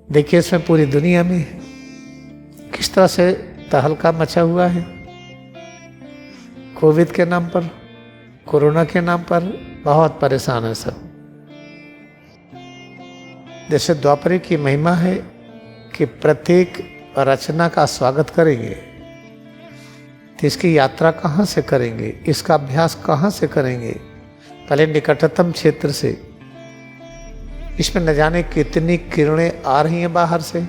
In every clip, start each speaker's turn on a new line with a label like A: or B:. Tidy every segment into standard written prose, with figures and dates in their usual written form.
A: देखिए इसमें पूरी दुनिया में किस तरह से तहलका मचा हुआ है। कोविड के नाम पर, कोरोना के नाम पर बहुत परेशान है सब। जैसे द्वापर की महिमा है कि प्रत्येक रचना का स्वागत करेंगे, तो इसकी यात्रा कहाँ से करेंगे, इसका अभ्यास कहाँ से करेंगे? पहले निकटतम क्षेत्र से। इसमें न जाने कितनी किरणें आ रही हैं बाहर से,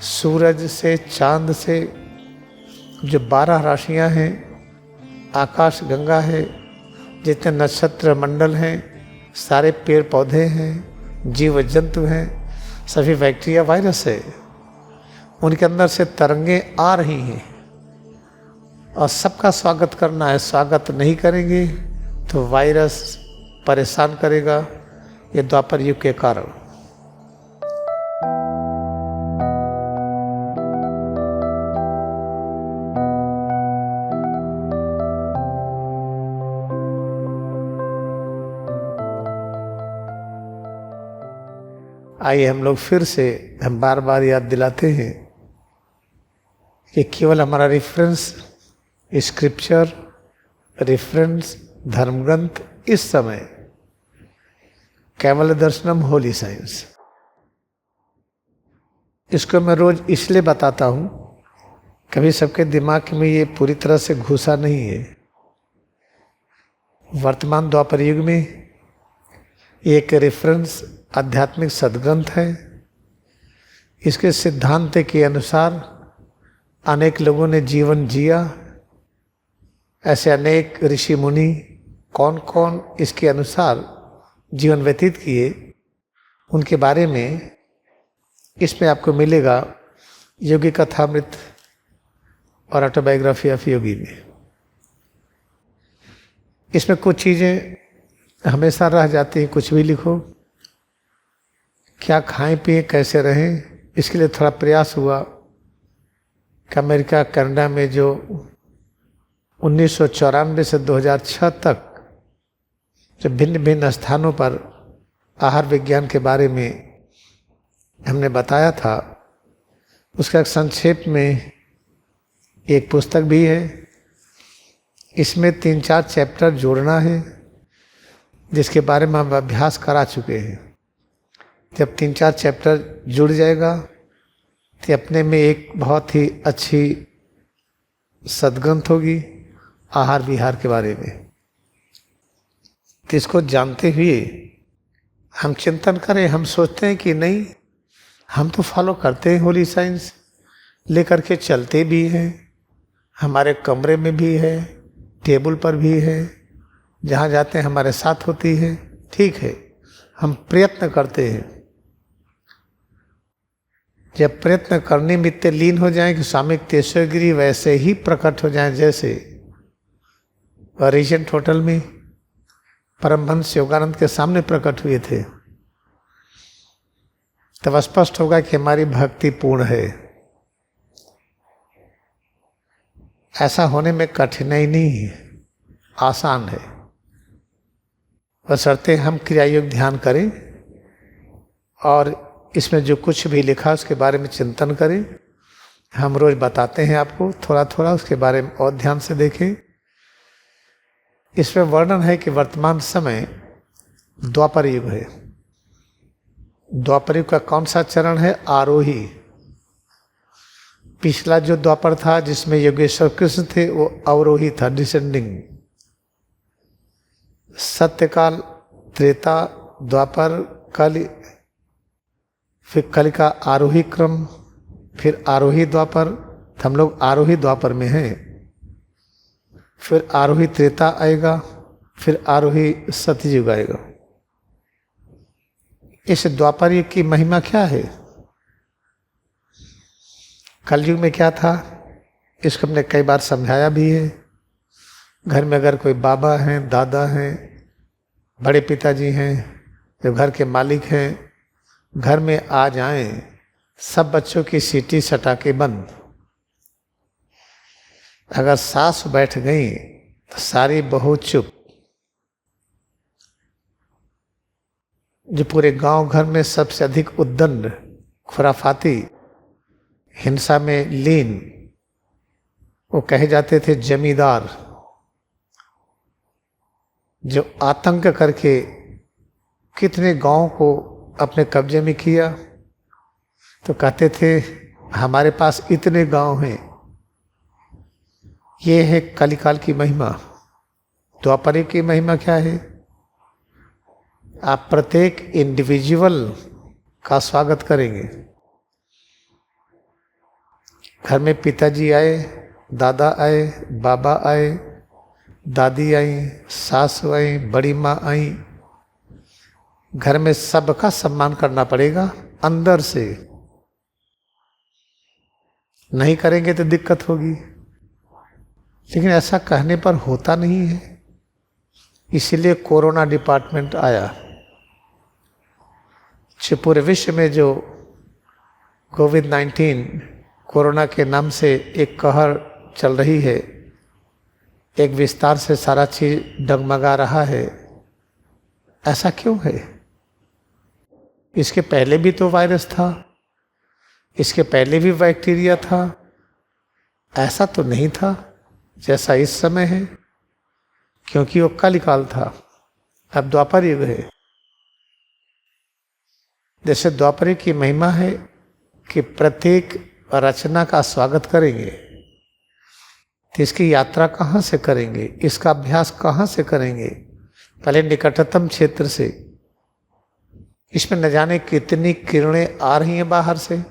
A: सूरज से, चांद से, जो 12 राशियां हैं, आकाश गंगा है, जितने नक्षत्र मंडल हैं, सारे पेड़ पौधे हैं, जीव जंतु हैं, सभी बैक्टीरिया वायरस है, उनके अंदर से तरंगें आ रही हैं और सबका स्वागत करना है। स्वागत नहीं करेंगे तो वायरस परेशान करेगा। ये द्वापर युग के कारण। आइए हम लोग फिर से हम बार बार याद दिलाते हैं कि केवल हमारा रेफरेंस स्क्रिप्चर, रेफरेंस धर्म ग्रंथ इस समय कैवल्य दर्शनम होली साइंस। इसको मैं रोज इसलिए बताता हूँ, कभी सबके दिमाग में ये पूरी तरह से घुसा नहीं है। वर्तमान द्वापर युग में एक रेफरेंस आध्यात्मिक सद्ग्रंथ है। इसके सिद्धांत के अनुसार अनेक लोगों ने जीवन जिया। ऐसे अनेक ऋषि मुनि कौन कौन इसके अनुसार जीवन व्यतीत किए, उनके बारे में इसमें आपको मिलेगा। योगी कथामृत और ऑटोबायोग्राफी ऑफ योगी में इसमें कुछ चीज़ें हमेशा रह जाती हैं। कुछ भी लिखो, क्या खाएं पिए कैसे रहें, इसके लिए थोड़ा प्रयास हुआ कि अमेरिका कनाडा में जो 1994 से 2006 तक जो भिन्न भिन्न स्थानों पर आहार विज्ञान के बारे में हमने बताया था, उसका एक संक्षेप में एक पुस्तक भी है। इसमें 3-4 चैप्टर जोड़ना है, जिसके बारे में हम अभ्यास करा चुके हैं। जब 3-4 चैप्टर जुड़ जाएगा तो अपने में एक बहुत ही अच्छी सद्ग्रंथ होगी आहार विहार के बारे में। तो इसको जानते हुए हम चिंतन करें। हम सोचते हैं कि नहीं, हम तो फॉलो करते हैं होली साइंस, लेकर के चलते भी हैं, हमारे कमरे में भी है, टेबल पर भी है, जहाँ जाते हैं हमारे साथ होती है। ठीक है, हम प्रयत्न करते हैं। जब प्रयत्न करने में इतने लीन हो जाएं कि स्वामी तेश्वरगिरी वैसे ही प्रकट हो जाएं, जैसे रीजेंट होटल में परमहंस योगानंद के सामने प्रकट हुए थे, तब स्पष्ट होगा कि हमारी भक्ति पूर्ण है। ऐसा होने में कठिनाई नहीं है, आसान है। बशर्ते हम क्रियायोग ध्यान करें और इसमें जो कुछ भी लिखा उसके बारे में चिंतन करें। हम रोज बताते हैं आपको थोड़ा थोड़ा, उसके बारे में और ध्यान से देखें। इसमें वर्णन है कि वर्तमान समय द्वापर युग है। द्वापर युग का कौन सा चरण है? आरोही। पिछला जो द्वापर था जिसमें योगेश्वर कृष्ण थे, वो अवरोही था, डिसेंडिंग। सत्यकाल, त्रेता, द्वापर, कलि, फिर कलि का आरोही क्रम, फिर आरोही द्वापर। हम लोग आरोही द्वापर में हैं। फिर आरोही त्रेता आएगा, फिर आरोही सतयुग आएगा। इस द्वापर युग की महिमा क्या है? कलयुग में क्या था, इसको हमने कई बार समझाया भी है। घर में अगर कोई बाबा हैं, दादा हैं, बड़े पिताजी हैं, जो घर के मालिक हैं, घर में आ जाएं, सब बच्चों की सीटी सटाके बंद। अगर सास बैठ गई तो सारी बहू चुप। जो पूरे गांव घर में सबसे अधिक उद्दंड खुराफाती, हिंसा में लीन, वो कहे जाते थे जमींदार, जो आतंक करके कितने गांव को अपने कब्जे में किया। तो कहते थे हमारे पास इतने गांव हैं। ये है कलिकाल की महिमा। द्वापर की महिमा क्या है? आप प्रत्येक इंडिविजुअल का स्वागत करेंगे। घर में पिताजी आए, दादा आए, बाबा आए, दादी आई, सासू आई, बड़ी माँ आई, घर में सबका सम्मान करना पड़ेगा अंदर से। नहीं करेंगे तो दिक्कत होगी। लेकिन ऐसा कहने पर होता नहीं है। इसीलिए कोरोना डिपार्टमेंट आया। पूरे विश्व में जो कोविड-19 कोरोना के नाम से एक कहर चल रही है, एक विस्तार से सारा चीज डगमगा रहा है, ऐसा क्यों है? इसके पहले भी तो वायरस था, इसके पहले भी बैक्टीरिया था। ऐसा तो नहीं था जैसा इस समय है, क्योंकि वो कलिकाल था, अब द्वापर युग है। जैसे द्वापर की महिमा है कि प्रत्येक रचना का स्वागत करेंगे, तो इसकी यात्रा कहाँ से करेंगे, इसका अभ्यास कहाँ से करेंगे? पहले निकटतम क्षेत्र से। इसमें न जाने कितनी किरणें आ रही हैं बाहर से,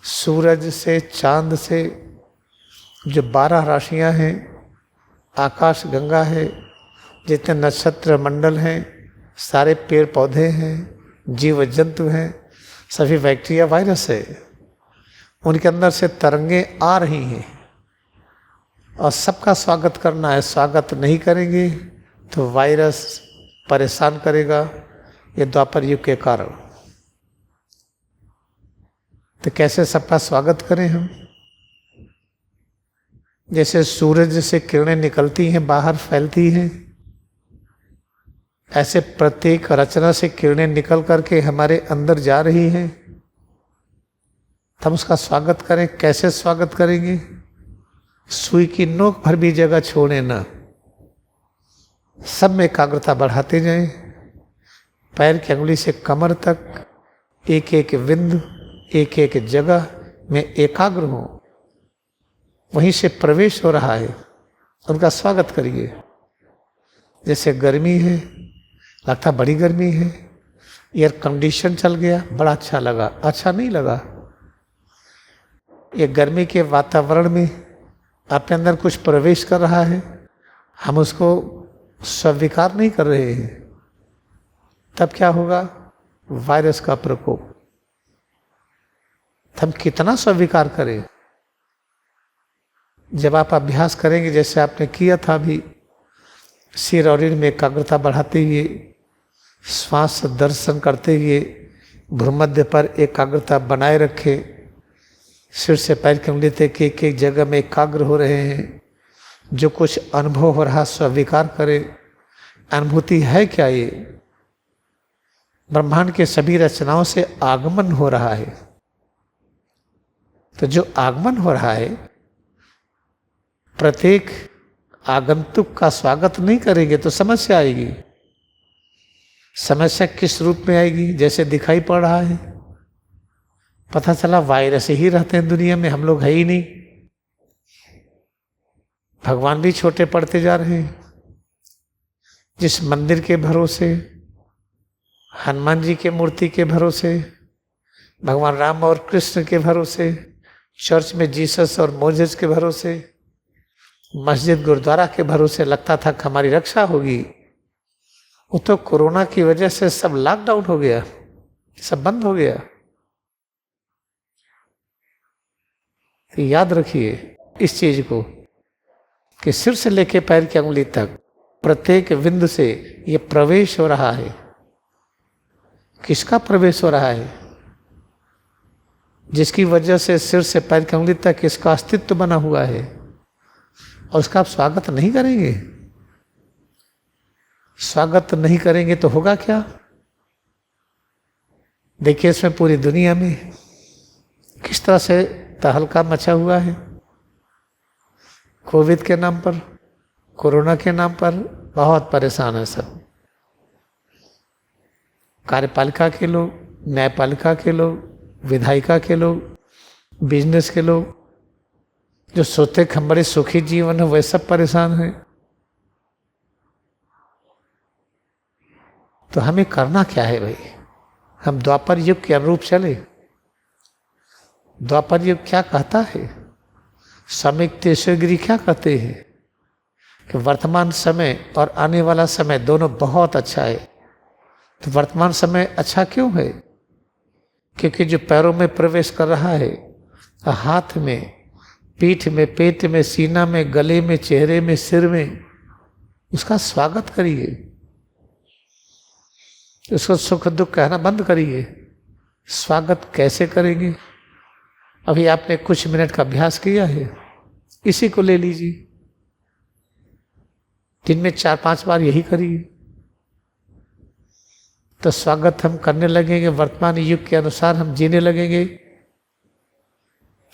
A: सूरज से, चांद से, जो 12 राशियां हैं, आकाश गंगा है, जितने नक्षत्र मंडल हैं, सारे पेड़ पौधे हैं, जीव जंतु हैं, सभी बैक्टीरिया वायरस है, उनके अंदर से तरंगें आ रही हैं और सबका स्वागत करना है। स्वागत नहीं करेंगे तो वायरस परेशान करेगा। ये द्वापर युग के कारण। तो कैसे सबका स्वागत करें हम? जैसे सूरज से किरणें निकलती हैं, बाहर फैलती हैं, ऐसे प्रत्येक रचना से किरणें निकल करके हमारे अंदर जा रही हैं। हम उसका स्वागत करें। कैसे स्वागत करेंगे? सुई की नोक भर भी जगह छोड़े ना, सब में एकाग्रता बढ़ाते जाएं। पैर की अंगुली से कमर तक एक एक बिंदु, एक एक जगह में एकाग्र हो। वहीं से प्रवेश हो रहा है, उनका स्वागत करिए। जैसे गर्मी है, लगता बड़ी गर्मी है, एयर कंडीशन चल गया, बड़ा अच्छा लगा। अच्छा नहीं लगा। ये गर्मी के वातावरण में अपने अंदर कुछ प्रवेश कर रहा है, हम उसको स्वीकार नहीं कर रहे हैं, तब क्या होगा? वायरस का प्रकोप। हम कितना स्वीकार करें? जब आप अभ्यास करेंगे, जैसे आपने किया था अभी, सिर और रीढ़ में एकाग्रता बढ़ाते हुए, श्वास दर्शन करते हुए, भ्रूमध्य पर एकाग्रता बनाए रखे, सिर से पैर की उंगली तक एक एक जगह में एकाग्र हो रहे हैं। जो कुछ अनुभव हो रहा स्वीकार करें। अनुभूति है क्या? ये ब्रह्मांड के सभी रचनाओं से आगमन हो रहा है। तो जो आगमन हो रहा है, प्रत्येक आगंतुक का स्वागत नहीं करेंगे तो समस्या आएगी। समस्या किस रूप में आएगी? जैसे दिखाई पड़ रहा है, पता चला वायरस ही रहते हैं दुनिया में, हम लोग है ही नहीं। भगवान भी छोटे पड़ते जा रहे हैं। जिस मंदिर के भरोसे, हनुमान जी के मूर्ति के भरोसे, भगवान राम और कृष्ण के भरोसे, चर्च में जीसस और मोजेस के भरोसे, मस्जिद गुरुद्वारा के भरोसे लगता था कि हमारी रक्षा होगी, वो तो कोरोना की वजह से सब लॉकडाउन हो गया, सब बंद हो गया। तो याद रखिए इस चीज को कि सिर से लेके पैर की अंगुली तक प्रत्येक बिंदु से ये प्रवेश हो रहा है। किसका प्रवेश हो रहा है? जिसकी वजह से सिर से पैर की अंगुली तक इसका अस्तित्व बना हुआ है, और उसका आप स्वागत नहीं करेंगे। स्वागत नहीं करेंगे तो होगा क्या? देखिए, इसमें पूरी दुनिया में तरह से तहलका मचा हुआ है कोविड के नाम पर, कोरोना के नाम पर। बहुत परेशान है सब, कार्यपालिका के लोग, न्यायपालिका के लोग, विधायिका के लोग, बिजनेस के लोग, जो सोचते कि हम बड़े सुखी जीवन है, वे सब परेशान हैं। तो हमें करना क्या है भाई? हम द्वापर युग के अनुरूप चले। द्वापर युग क्या कहता है? स्वामी तेश्वरगिरी क्या कहते हैं कि वर्तमान समय और आने वाला समय दोनों बहुत अच्छा है। तो वर्तमान समय अच्छा क्यों है? क्योंकि जो पैरों में प्रवेश कर रहा है, हाथ में, पीठ में, पेट में, सीना में, गले में, चेहरे में, सिर में, उसका स्वागत करिए। उसको सुख दुख कहना बंद करिए। स्वागत कैसे करेंगे? अभी आपने कुछ मिनट का अभ्यास किया है, इसी को ले लीजिए। दिन में 4-5 बार यही करिए, तो स्वागत हम करने लगेंगे। वर्तमान युग के अनुसार हम जीने लगेंगे,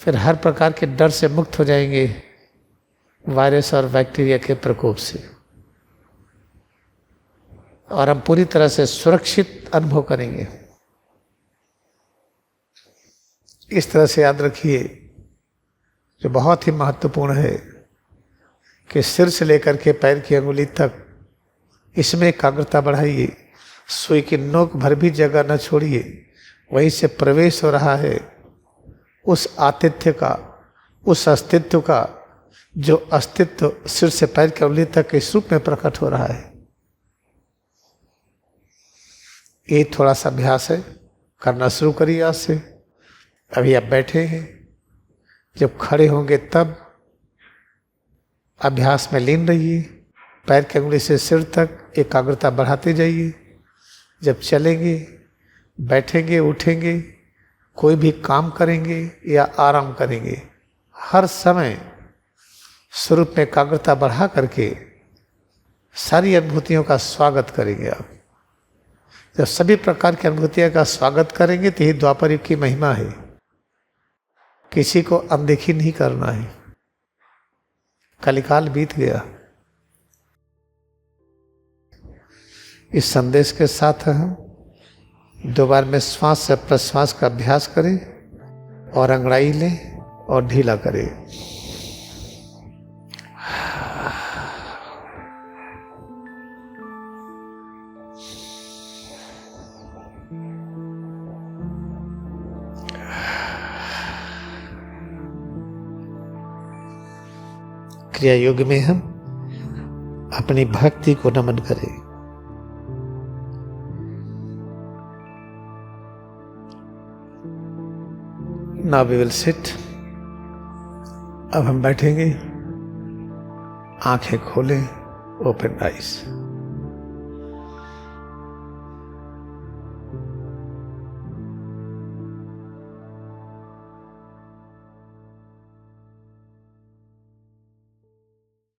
A: फिर हर प्रकार के डर से मुक्त हो जाएंगे, वायरस और बैक्टीरिया के प्रकोप से, और हम पूरी तरह से सुरक्षित अनुभव करेंगे। इस तरह से याद रखिए, जो बहुत ही महत्वपूर्ण है कि सिर से लेकर के पैर की अंगुली तक इसमें एकाग्रता बढ़ाइए। सुई की नोक भर भी जगह न छोड़िए, वहीं से प्रवेश हो रहा है उस आतिथ्य का, उस अस्तित्व का, जो अस्तित्व सिर से पैर की अंगुली तक इस रूप में प्रकट हो रहा है। ये थोड़ा सा अभ्यास है, करना शुरू करिए आज से। अभी आप बैठे हैं, जब खड़े होंगे तब अभ्यास में लीन रहिए। पैर की अंगुली से सिर तक एकाग्रता बढ़ाते जाइए। जब चलेंगे, बैठेंगे, उठेंगे, कोई भी काम करेंगे या आराम करेंगे, हर समय स्वरूप में एकाग्रता बढ़ा करके सारी अनुभूतियों का स्वागत करेंगे आप। जब सभी प्रकार की अनुभूतियों का स्वागत करेंगे तो यही द्वापर युग की महिमा है। किसी को अनदेखी नहीं करना है। कलिकाल बीत गया। इस संदेश के साथ हम 2 बार में श्वास से प्रश्वास का अभ्यास करें और अंगड़ाई लें और ढीला करें। क्रिया योग में हम अपनी भक्ति को नमन करें। Now we will sit। अब हम बैठेंगे, आंखें खोलें, ओपन आइज।